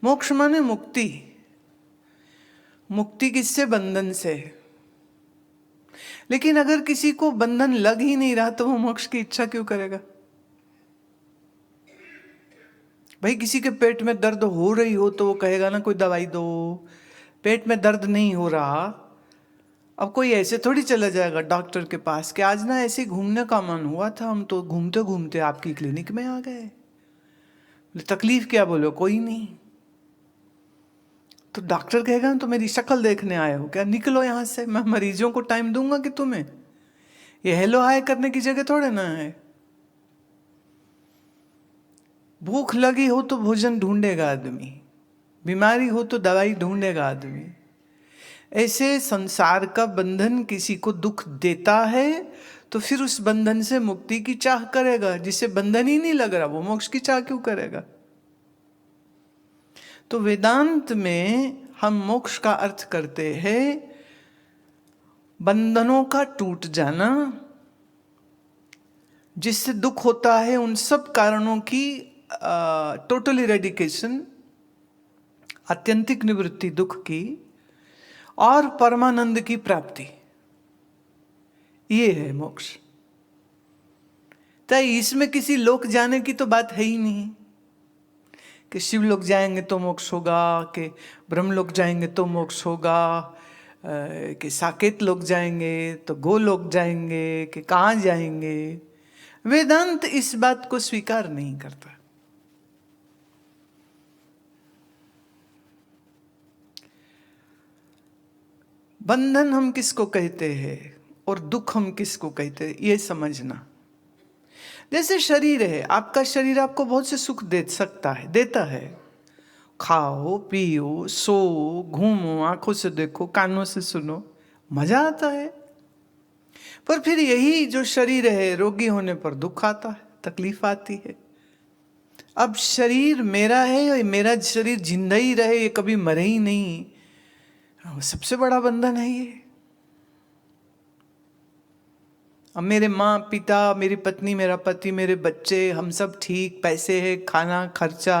मोक्ष माने मुक्ति। मुक्ति किससे? बंधन से। लेकिन अगर किसी को बंधन लग ही नहीं रहा तो वो मोक्ष की इच्छा क्यों करेगा? भाई किसी के पेट में दर्द हो रही हो तो वो कहेगा ना कोई दवाई दो। पेट में दर्द नहीं हो रहा, अब कोई ऐसे थोड़ी चला जाएगा डॉक्टर के पास कि आज ना ऐसे घूमने का मन हुआ था, हम तो घूमते घूमते आपकी क्लिनिक में आ गए। तकलीफ क्या? बोलो कोई नहीं। तो डॉक्टर कहेगा तो मेरी शक्ल देखने आए हो क्या, निकलो यहां से। मैं मरीजों को टाइम दूंगा कि तुम्हें? ये हेलो हाय करने की जगह थोड़े ना है। भूख लगी हो तो भोजन ढूंढेगा आदमी, बीमारी हो तो दवाई ढूंढेगा आदमी। ऐसे संसार का बंधन किसी को दुख देता है तो फिर उस बंधन से मुक्ति की चाह करेगा। जिसे बंधन ही नहीं लग रहा वो मोक्ष की चाह क्यों करेगा? तो वेदांत में हम मोक्ष का अर्थ करते हैं बंधनों का टूट जाना, जिससे दुख होता है उन सब कारणों की टोटल इरेडिकेशन, आत्यंतिक निवृत्ति दुख की, और परमानंद की प्राप्ति। ये है मोक्ष। तो इसमें किसी लोक जाने की तो बात है ही नहीं कि शिव लोक जाएंगे तो मोक्ष होगा, कि ब्रह्म लोक जाएंगे तो मोक्ष होगा, कि साकेत लोक जाएंगे तो गोलोक जाएंगे, कि कहाँ जाएंगे। वेदांत इस बात को स्वीकार नहीं करता। बंधन हम किसको कहते हैं और दुख हम किसको कहते हैं, ये समझना। जैसे शरीर है, आपका शरीर आपको बहुत से सुख दे सकता है, देता है। खाओ पियो सो घूमो, आंखों से देखो कानों से सुनो, मजा आता है। पर फिर यही जो शरीर है, रोगी होने पर दुख आता है, तकलीफ आती है। अब शरीर मेरा है और मेरा शरीर जिंदा ही रहे, ये कभी मरे ही नहीं, सबसे बड़ा बंधन है ये। अब मेरे माँ पिता, मेरी पत्नी, मेरा पति, मेरे बच्चे, हम सब ठीक, पैसे है, खाना खर्चा,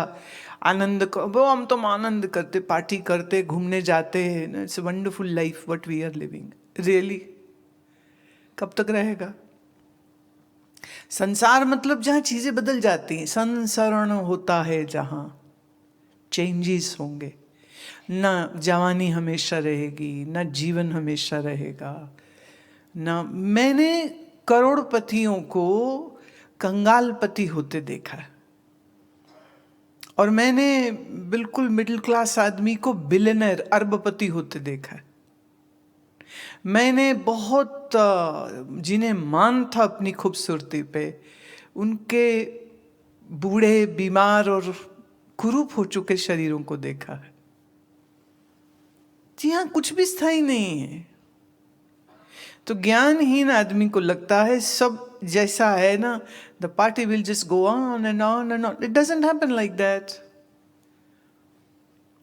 आनंद वो हम तो आनंद करते, पार्टी करते, घूमने जाते हैं। It's wonderful life what we are living. Really कब तक रहेगा? संसार मतलब जहाँ चीजें बदल जाती हैं, संसरण होता है जहाँ चेंजेस होंगे। ना जवानी हमेशा रहेगी, ना जीवन हमेशा रहेगा। ना मैंने करोड़पतियों को कंगालपति होते देखा है, और मैंने बिल्कुल मिडिल क्लास आदमी को बिलियनर अरबपति होते देखा है। मैंने बहुत जिन्हें मान था अपनी खूबसूरती पे, उनके बूढ़े बीमार और कुरूप हो चुके शरीरों को देखा है। जी हाँ, कुछ भी स्थायी नहीं है। तो ज्ञानहीन आदमी को लगता है सब जैसा है ना, the party will just go on and on and on. It doesn't happen like that.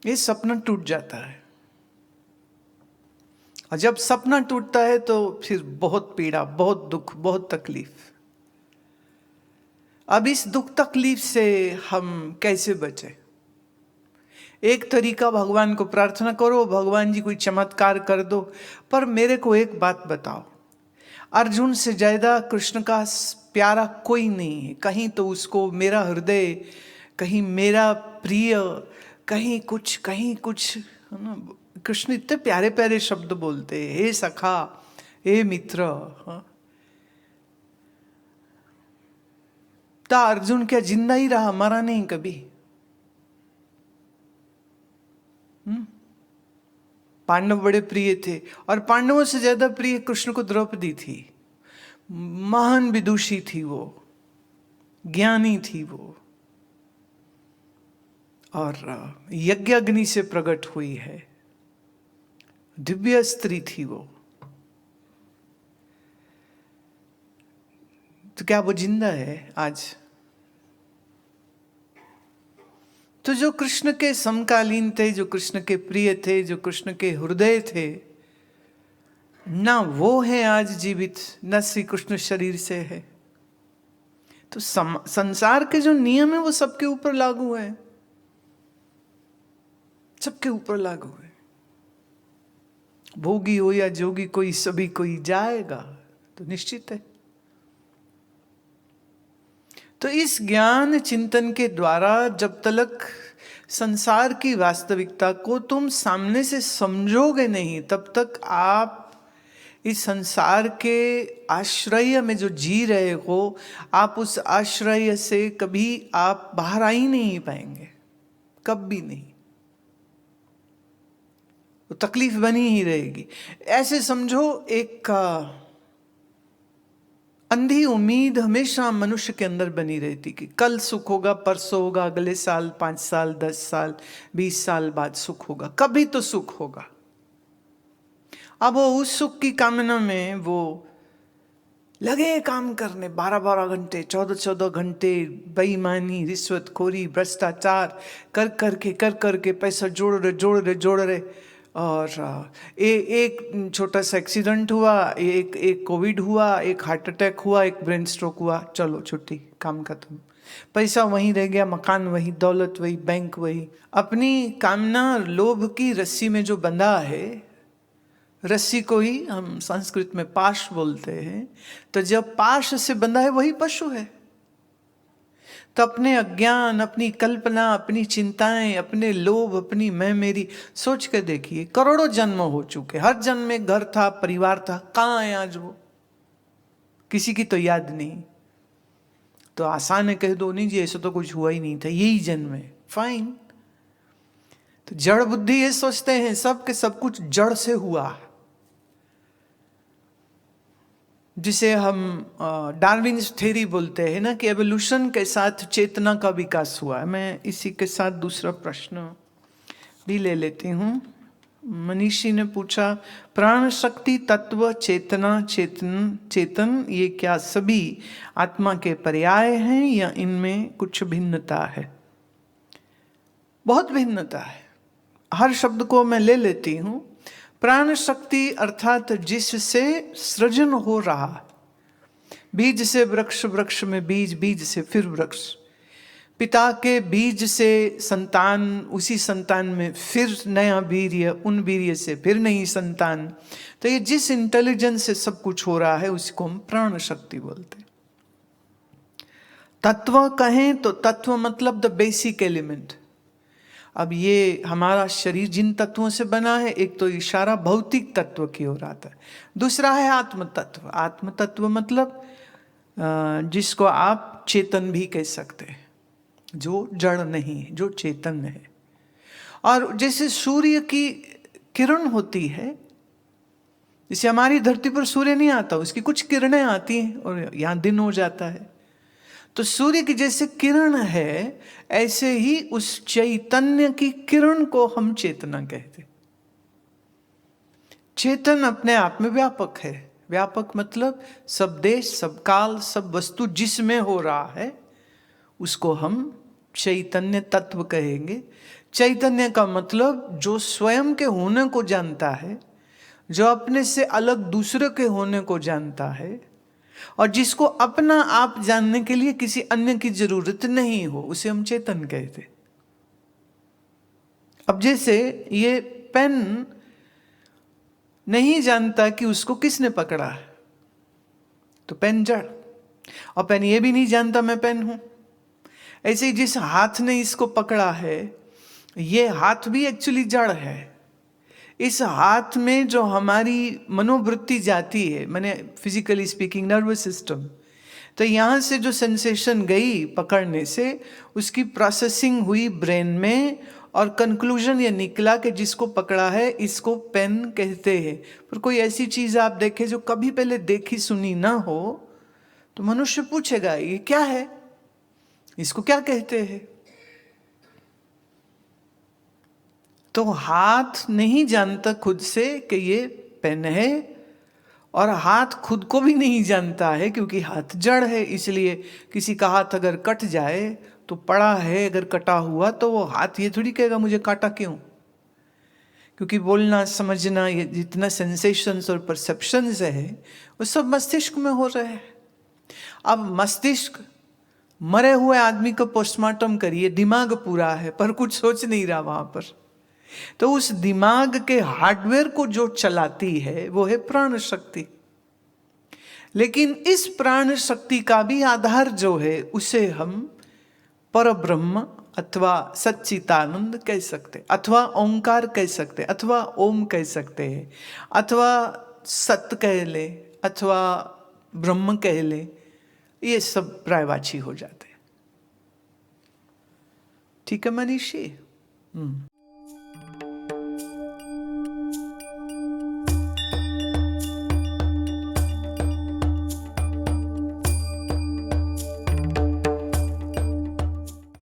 ये सपना टूट जाता है, और जब सपना टूटता है तो फिर बहुत पीड़ा, बहुत दुख, बहुत तकलीफ। अब इस दुख तकलीफ से हम कैसे बचे? एक तरीका, भगवान को प्रार्थना करो, भगवान जी कोई चमत्कार कर दो। पर मेरे को एक बात बताओ, अर्जुन से ज्यादा कृष्ण का प्यारा कोई नहीं है। कहीं तो उसको मेरा हृदय, कहीं मेरा प्रिय, कहीं कुछ है ना। कृष्ण इतने प्यारे प्यारे शब्द बोलते हैं, हे सखा, हे मित्र। तो अर्जुन क्या जिंदा ही रहा, मरा नहीं कभी? पांडव बड़े प्रिय थे, और पांडवों से ज्यादा प्रिय कृष्ण को द्रौपदी थी। महान विदुषी थी वो, ज्ञानी थी वो, और यज्ञ अग्नि से प्रकट हुई है, दिव्य स्त्री थी वो। तो क्या वो जिंदा है आज? तो जो कृष्ण के समकालीन थे, जो कृष्ण के प्रिय थे, जो कृष्ण के हृदय थे, ना वो है आज जीवित, ना श्री कृष्ण शरीर से है। तो संसार के जो नियम है वो सबके ऊपर लागू है। सबके ऊपर लागू है। भोगी हो या जोगी, कोई सभी कोई जाएगा, तो निश्चित है। तो इस ज्ञान चिंतन के द्वारा जब तक संसार की वास्तविकता को तुम सामने से समझोगे नहीं, तब तक आप इस संसार के आश्रय में जो जी रहे हो, आप उस आश्रय से कभी आप बाहर आ ही नहीं पाएंगे, कभी नहीं। वो तकलीफ बनी ही रहेगी। ऐसे समझो, एक अंधी उम्मीद हमेशा मनुष्य के अंदर बनी रहती कि कल सुख होगा, परसों होगा, अगले साल, 5 साल, 10 साल, 20 साल बाद सुख होगा, कभी तो सुख होगा। अब वो उस सुख की कामना में वो लगे काम करने 12-12 घंटे, 14-14 घंटे, बेईमानी, रिश्वतखोरी, भ्रष्टाचार कर करके पैसा जोड़ रहे। और एक छोटा सा एक्सीडेंट हुआ, एक कोविड हुआ, एक हार्ट अटैक हुआ, एक ब्रेन स्ट्रोक हुआ, चलो छुट्टी, काम खत्म। पैसा वहीं रह गया, मकान वहीं, दौलत वही, बैंक वही। अपनी कामना लोभ की रस्सी में जो बंधा है, रस्सी को ही हम संस्कृत में पाश बोलते हैं। तो जब पाश से बंधा है वही पशु है। तो अपने अज्ञान, अपनी कल्पना, अपनी चिंताएं, अपने लोभ, अपनी मैं मेरी, सोच कर देखिए, करोड़ों जन्म हो चुके, हर जन्म में घर था, परिवार था, कहाँ है आज वो? किसी की तो याद नहीं। तो आसान है कह दो, नहीं जी ऐसा तो कुछ हुआ ही नहीं था, यही जन्म है, फाइन। तो जड़ बुद्धि ये सोचते हैं सब के सब कुछ जड़ से हुआ, जिसे हम डार्विन्स थ्योरी बोलते हैं ना, कि एवोल्यूशन के साथ चेतना का विकास हुआ है। मैं इसी के साथ दूसरा प्रश्न भी ले लेती हूँ। मनीषी ने पूछा, प्राण शक्ति, तत्व, चेतना, चेतन ये क्या सभी आत्मा के पर्याय हैं या इनमें कुछ भिन्नता है? बहुत भिन्नता है। हर शब्द को मैं ले लेती हूँ। प्राण शक्ति अर्थात जिससे सृजन हो रहा, बीज से वृक्ष, वृक्ष में बीज, बीज से फिर वृक्ष, पिता के बीज से संतान, उसी संतान में फिर नया वीर्य, उन वीर्य से फिर नई संतान। तो ये जिस इंटेलिजेंस से सब कुछ हो रहा है उसको हम प्राण शक्ति बोलते हैं। तत्व कहें तो तत्व मतलब द बेसिक एलिमेंट। अब ये हमारा शरीर जिन तत्वों से बना है, एक तो इशारा भौतिक तत्व की ओर आता है, दूसरा है आत्म तत्व। आत्म तत्व मतलब जिसको आप चेतन भी कह सकते हैं, जो जड़ नहीं, जो चेतन है। और जैसे सूर्य की किरण होती है, जैसे हमारी धरती पर सूर्य नहीं आता, उसकी कुछ किरणें आती हैं और यहाँ दिन हो जाता है। तो सूर्य की जैसे किरण है, ऐसे ही उस चैतन्य की किरण को हम चेतना कहते। चेतन अपने आप में व्यापक है। व्यापक मतलब सब देश, सब काल, सब वस्तु जिसमें हो रहा है उसको हम चैतन्य तत्व कहेंगे। चैतन्य का मतलब जो स्वयं के होने को जानता है, जो अपने से अलग दूसरे के होने को जानता है, और जिसको अपना आप जानने के लिए किसी अन्य की जरूरत नहीं हो, उसे हम चेतन कहते। अब जैसे ये पेन नहीं जानता कि उसको किसने पकड़ा है, तो पेन जड़, और पेन ये भी नहीं जानता मैं पेन हूं। ऐसे ही जिस हाथ ने इसको पकड़ा है, ये हाथ भी एक्चुअली जड़ है। इस हाथ में जो हमारी मनोवृत्ति जाती है, मैंने फिजिकली स्पीकिंग नर्वस सिस्टम, तो यहाँ से जो सेंसेशन गई पकड़ने से, उसकी प्रोसेसिंग हुई ब्रेन में, और कंक्लूजन ये निकला कि जिसको पकड़ा है इसको पेन कहते हैं। पर कोई ऐसी चीज़ आप देखें जो कभी पहले देखी सुनी ना हो, तो मनुष्य पूछेगा ये क्या है, इसको क्या कहते हैं? तो हाथ नहीं जानता खुद से कि ये पेन है, और हाथ खुद को भी नहीं जानता है क्योंकि हाथ जड़ है। इसलिए किसी का हाथ अगर कट जाए तो पड़ा है, अगर कटा हुआ तो वो हाथ ये थोड़ी कहेगा मुझे काटा क्यों, क्योंकि बोलना समझना ये जितना सेंसेशंस और परसेप्शंस है वो सब मस्तिष्क में हो रहे हैं। अब मस्तिष्क, मरे हुए आदमी को पोस्टमार्टम करिए, दिमाग पूरा है पर कुछ सोच नहीं रहा वहां पर, तो उस दिमाग के हार्डवेयर को जो चलाती है वो है प्राण शक्ति। लेकिन इस प्राण शक्ति का भी आधार जो है उसे हम परब्रह्म अथवा सच्चिदानंद कह सकते, अथवा ओंकार कह सकते, अथवा ओम कह सकते हैं, अथवा सत्य कह ले, अथवा ब्रह्म कह ले। ये सब प्रायवाची हो जाते हैं। ठीक है मनीषी।